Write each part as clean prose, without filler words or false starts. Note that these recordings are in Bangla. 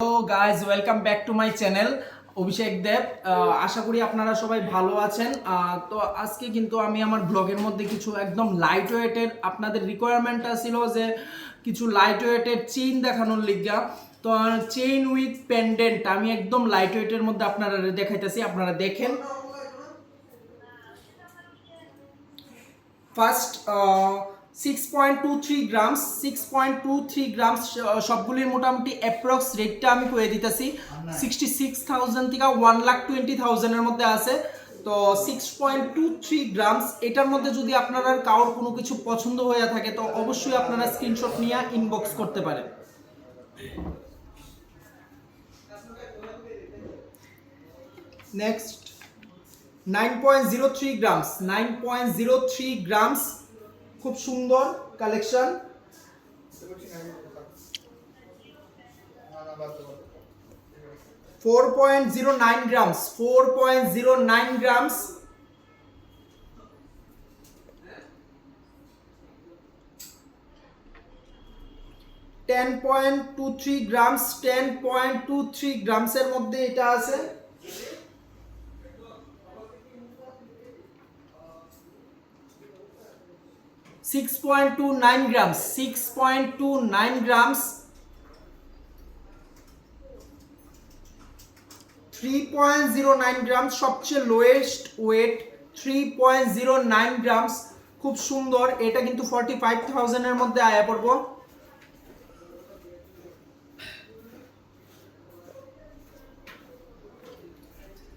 Hello guys, welcome back to my channel Abhishek Dev. আশা করি আপনারা সবাই ভালো আছেন। তো আজকে কিন্তু আমি আমার ব্লগের মধ্যে কিছু একদম লাইট ওয়েটের, আপনাদের রিকোয়ারমেন্টটা ছিল যে কিছু লাইট ওয়েটের চেইন দেখানোর লিগা। তো চেইন উইথ পেন্ডেন্ট আমি একদম লাইট ওয়েটের মধ্যে আপনারা দেখাইতেছি, আপনারা দেখেন। ফার্স্ট 6.23 গ্রামস 6.23 গ্রামস সবগুলির মোটামুটি অ্যাপ্রক্স রেটটা আমি করে দিতেছি 66,000 থেকে 1,20,000 এর মধ্যে আছে। তো 6.23 গ্রামস এটার মধ্যে যদি আপনারা কারোর কোনো কিছু পছন্দ হয়ে থাকে তো অবশ্যই আপনারা স্ক্রিনশট নিয়ে ইনবক্স করতে পারেন। নেক্সট 9.03 গ্রামস 9.03 গ্রামস খুব সুন্দর কালেকশন। 4.09 গ্রামস 4.09 গ্রামস 10.23 গ্রামস 10.23 গ্রামসের মধ্যে এটা আছে। 6.29 গ্রামস 6.29 গ্রামস 3.09 গ্রামস সবচেয়ে লোয়েস্ট ওয়েট 3.09 গ্রামস খুব সুন্দর। এটা কিন্তু 45,000 এর মধ্যে আয়া পড়বো।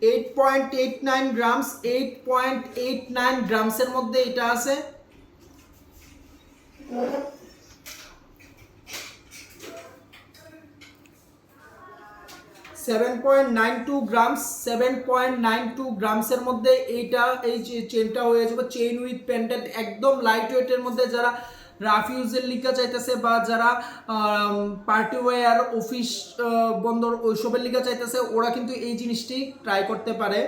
Eight point eight nine grams 8.89 গ্রামসের মধ্যে এটা আছে। 7.92 গ্রামস 7.92 গ্রামসের মধ্যে এইটা এই চেনটা হয়ে যাবে চেইন উইথ পেন্ডেন্ট, একদম লাইট ওয়েটের মধ্যে। যারা রাফ ইউজের লিগা চাইতেছে বা যারা পার্টি ওয়্যার অফিস বন্দর ওইসবের লিগা চাইতেছে ওরা কিন্তু এই জিনিসটি ট্রাই করতে পারে।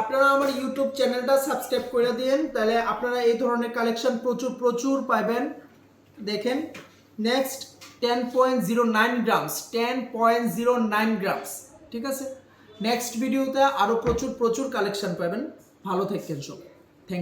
আপনারা আমার ইউটিউব চ্যানেলটা সাবস্ক্রাইব করে দিন, তাহলে আপনারা এই ধরনের কালেকশন প্রচুর পাবেন। দেখেন নেক্সট 10.09 গ্রামস 10.09 গ্রামস, ঠিক আছে। নেক্সট ভিডিওতে আরও প্রচুর কালেকশন পাবেন। ভালো থাকেন সব।